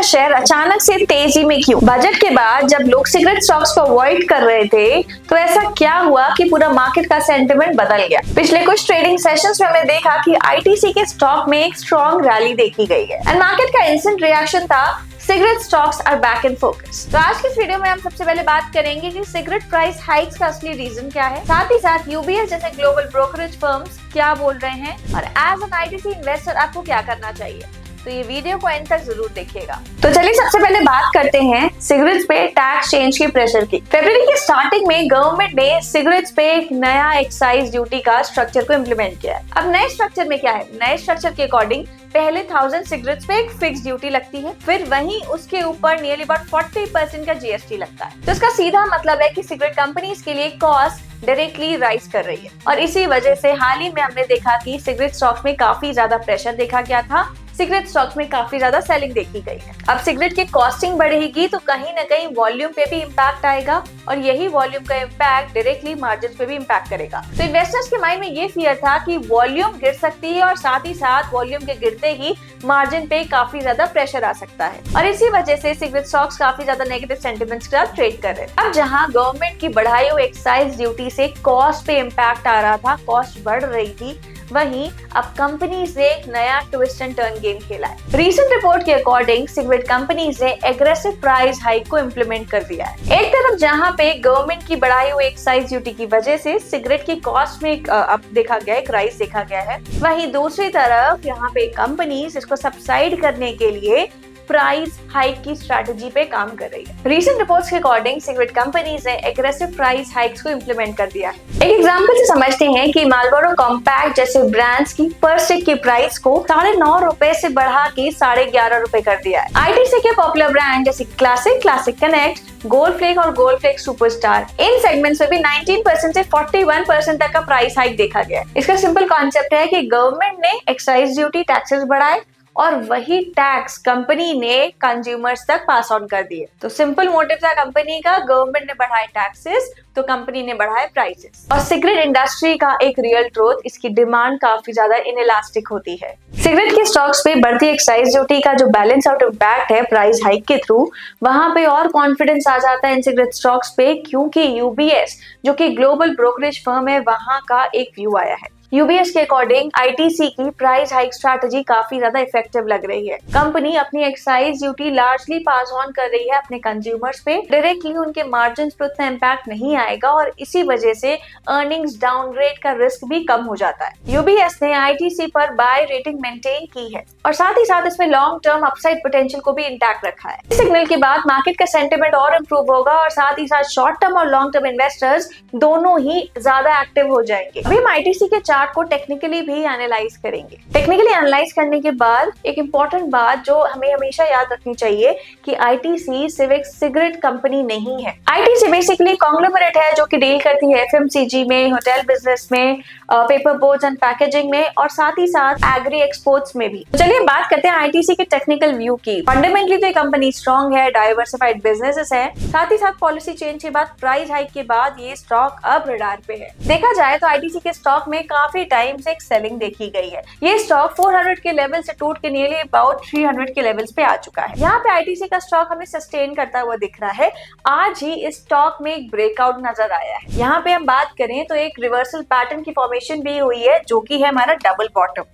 Share अचानक से तेजी में क्यों? बजट के बाद जब लोग सिगरेट स्टॉक्स को अवॉइड कर रहे थे तो ऐसा क्या हुआ कि पूरा मार्केट का सेंटिमेंट बदल गया? पिछले कुछ ट्रेडिंग सेशंस में हमने देखा कि आईटीसी के स्टॉक में एक स्ट्रॉन्ग रैली देखी गई है एंड मार्केट का इंस्टेंट रिएक्शन था cigarette stocks are back in focus. तो आज की इस वीडियो में हम सबसे पहले बात करेंगे कि सिगरेट प्राइस हाइक्स का असली रीजन क्या है, साथ ही साथ यूबीएस जैसे ग्लोबल ब्रोकरेज फर्म्स क्या बोल रहे हैं और एज एन आईटीसी इन्वेस्टर आपको क्या करना चाहिए। तो ये वीडियो को एंड तक जरूर देखिएगा। तो चलिए सबसे पहले बात करते हैं सिगरेट्स पे टैक्स चेंज के प्रेशर की। फरवरी के स्टार्टिंग में गवर्नमेंट ने सिगरेट्स पे एक नया एक्साइज ड्यूटी का स्ट्रक्चर को इम्प्लीमेंट किया है। अब नए स्ट्रक्चर में क्या है? नए स्ट्रक्चर के अकॉर्डिंग पहले 1000 सिगरेट्स पे एक फिक्स ड्यूटी लगती है, फिर वहीं उसके ऊपर नियरली अबाउट 40% का जीएसटी लगता है। तो इसका सीधा मतलब है कि सिगरेट कंपनीज के लिए कॉस्ट डायरेक्टली राइज कर रही है और इसी वजह से हाल ही में हमने देखा कि सिगरेट स्टॉक्स में काफी ज्यादा प्रेशर देखा गया था, सिगरेट स्टॉक्स में काफी ज्यादा सेलिंग देखी गई है। अब सिगरेट की कॉस्टिंग बढ़ेगी तो कहीं ना कहीं वॉल्यूम पे भी इम्पैक्ट आएगा और यही वॉल्यूम का इम्पैक्ट डायरेक्टली मार्जिन पे भी इम्पैक्ट करेगा। तो इन्वेस्टर्स के माइंड में ये फियर था कि वॉल्यूम गिर सकती है और साथ ही साथ वॉल्यूम के गिरते ही मार्जिन पे काफी ज्यादा प्रेशर आ सकता है और इसी वजह से सिगरेट स्टॉक्स काफी ज्यादा नेगेटिव सेंटिमेंट्स के साथ ट्रेड कर रहे हैं। अब जहां गवर्नमेंट की बढ़ाई हुई एक्साइज ड्यूटी से कॉस्ट पे इम्पैक्ट आ रहा था, कॉस्ट बढ़ रही थी, वहीं अब कंपनीज ने एक नया ट्विस्ट एंड टर्न गेम खेला है। रीसेंट रिपोर्ट के अकॉर्डिंग सिगरेट कंपनीज ने एग्रेसिव प्राइस हाइक को इम्प्लीमेंट कर दिया है। एक तरफ जहां पे गवर्नमेंट की बढ़ाई हुई एक्साइज ड्यूटी की वजह से सिगरेट की कॉस्ट में अब देखा गया एक राइज देखा गया है, वहीं दूसरी तरफ यहाँ पे कंपनीज इसको सब्साइड करने के लिए प्राइस हाइक की स्ट्रेटजी पे काम कर रही है। रीसेंट रिपोर्ट्स के अकॉर्डिंग सिगरेट कंपनीज ने एग्रेसिव प्राइस हाइक्स को इम्प्लीमेंट कर दिया है। एक एग्जांपल से समझते हैं कि मार्लबोरो कॉम्पैक्ट जैसे ब्रांड्स की पर स्टिक की प्राइस को 9.5 रुपए से बढ़ा के 11.5 रुपए कर दिया है। आईटीसी के पॉपुलर ब्रांड जैसे क्लासिक कनेक्ट, गोल्ड फ्लेक और गोल्ड फ्लेक सुपरस्टार, इन सेगमेंट्स में भी 19% से 41% तक का प्राइस हाइक देखा गया है। इसका सिंपल कॉन्सेप्ट है कि गवर्नमेंट ने एक्साइज ड्यूटी टैक्सेस बढ़ाए और वही टैक्स कंपनी ने कंज्यूमर्स तक पास ऑन कर दिए। तो सिंपल मोटिव था कंपनी का, गवर्नमेंट ने बढ़ाए टैक्सेस तो कंपनी ने बढ़ाए प्राइसेस। और सिगरेट इंडस्ट्री का एक रियल ट्रूथ, इसकी डिमांड काफी ज्यादा इनइलास्टिक होती है। सिगरेट के स्टॉक्स पे बढ़ती एक्साइज ड्यूटी का जो बैलेंस आउट इम्पैक्ट है प्राइस हाइक के थ्रू, वहां पे और कॉन्फिडेंस आ जाता है इन सिगरेट स्टॉक्स पे, क्योंकि यूबीएस जो कि ग्लोबल ब्रोकरेज फर्म है वहां का एक व्यू आया है। यूबीएस के अकॉर्डिंग आईटीसी की प्राइस हाइक स्ट्रैटेजी काफी ज्यादा इफेक्टिव लग रही है। कंपनी अपनी excise duty largely pass on कर रही है अपने कंज्यूमर्स पे, डायरेक्टली उनके मार्जिन पे उतना इम्पैक्ट नहीं आएगा और इसी वजह से अर्निंग्स डाउनग्रेड का रिस्क भी कम हो जाता है। यूबीएस ने आईटीसी पर बाय रेटिंग मेंटेन की है और साथ ही साथ इसमें लॉन्ग टर्म अपसाइड पोटेंशियल को भी इंटैक्ट रखा है। इस सिग्नल के बाद मार्केट का सेंटिमेंट और इंप्रूव होगा और साथ ही साथ शॉर्ट टर्म और लॉन्ग टर्म इन्वेस्टर्स दोनों ही ज्यादा एक्टिव हो जाएंगे। अभी हम आईटीसी के चार्ट को टेक्निकली भी एनालाइज करेंगे। टेक्निकली एनालाइज करने के बाद एक इंपॉर्टेंट बात जो हमें हमेशा याद रखनी चाहिए कि आईटीसी सिर्फ एक सिगरेट कंपनी नहीं है। आईटीसी बेसिकली कॉन्ग्लोमरेट है जो कि डील करती है एफएमसीजी में, होटल बिजनेस में, पेपर बोर्ड्स एंड पैकेजिंग में और साथ ही साथ एग्री एक्सपोर्ट्स में भी। चलिए बात करते हैं आईटीसी के टेक्निकल व्यू की। फंडामेंटली तो ये कंपनी स्ट्रॉन्ग है, डाइवर्सिफाइड बिजनेसेस है, साथ ही साथ पॉलिसी चेंज के बाद, प्राइस हाइक के बाद ये स्टॉक अब रडार पे है। देखा जाए तो आईटीसी के स्टॉक में काफी टाइम से एक सेलिंग देखी गई है। ये स्टॉक 400 के लेवल से टूट के नियरली अबाउट 300 के लेवल्स पे आ चुका है। यहाँ पे आईटीसी का स्टॉक हमें सस्टेन करता हुआ दिख रहा है। आज ही इस स्टॉक में एक ब्रेकआउट नजर आया है। यहाँ पे हम बात करें तो एक रिवर्सल पैटर्न की फॉर्मेशन भी हुई है जो कि है हमारा डबल बॉटम।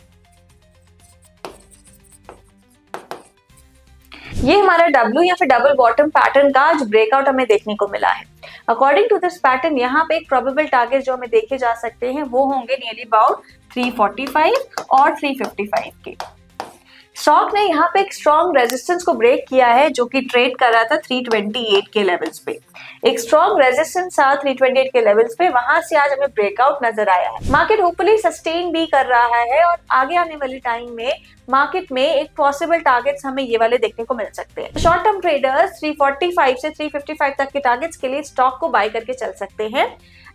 ये हमारा डब्ल्यू या फिर डबल बॉटम पैटर्न का जो ब्रेकआउट हमें देखने को मिला है। अकॉर्डिंग टू दिस पैटर्न यहाँ पे एक प्रोबेबल टारगेट जो हमें देखे जा सकते हैं वो होंगे नियरली अबाउट 345 और 355 के। स्टॉक ने यहाँ पे एक स्ट्रॉन्ग रेजिस्टेंस को ब्रेक किया है जो कि ट्रेड कर रहा था 328 के लेवल्स पे। एक स्ट्रॉन्ग रेजिस्टेंस था 328 के लेवल्स पे, वहां से आज हमें ब्रेकआउट नजर आया है। मार्केट होपफुली सस्टेन भी कर रहा है और आगे आने वाले टाइम में मार्केट में एक पॉसिबल टारगेट्स हमें ये वाले देखने को मिल सकते हैं। शॉर्ट टर्म ट्रेडर्स 345 से 355 तक के टारगेट्स के लिए स्टॉक को बाय करके चल सकते हैं।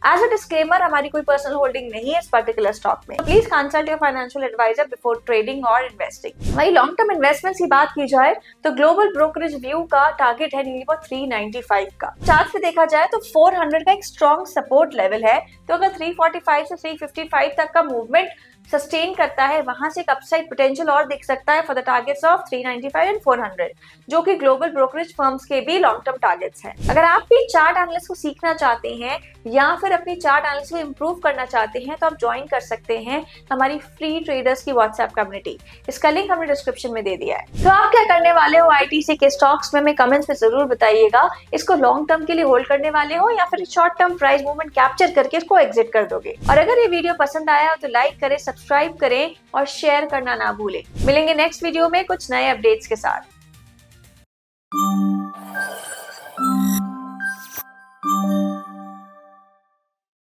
एज अ डिस्क्लेमर, हमारी कोई पर्सनल होल्डिंग नहीं है इस पर्टिकुलर स्टॉक में। Please consult your financial advisor before trading और इन्वेस्टिंग। वही लॉन्ग टर्म इन्वेस्टमेंट्स की बात की जाए तो ग्लोबल ब्रोकरेज व्यू का टारगेट है नियरली 395 का। चार्ट पे देखा जाए तो 400 का एक स्ट्रॉन्ग सपोर्ट लेवल है, तो अगर 345 से 355 तक का मूवमेंट सस्टेन करता है, वहां से एक अपसाइड पोटेंशियल और दिख सकता है for the targets of 395 and 400, जो कि ग्लोबल ब्रोकरेज फर्म्स के भी लॉन्ग टर्म टारगेट्स हैं। अगर आप भी चार्ट एनालिसिस को सीखना चाहते हैं या फिर अपनी चार्ट एनालिसिस को इंप्रूव करना चाहते हैं तो आप ज्वाइन कर सकते हैं हमारी फ्री ट्रेडर्स की व्हाट्सएप कम्युनिटी। इसका लिंक हमने डिस्क्रिप्शन में दे दिया है। तो आप क्या करने वाले हो आईटीसी के स्टॉक्स में हमें कमेंट्स में जरूर बताइएगा। इसको लॉन्ग टर्म के लिए होल्ड करने वाले हो या फिर short term price movement capture करके इसको एग्जिट कर दोगे। और अगर ये वीडियो पसंद आया हो तो लाइक करें, सब्सक्राइब करें और शेयर करना ना भूलें। मिलेंगे नेक्स्ट वीडियो में कुछ नए अपडेट्स के साथ।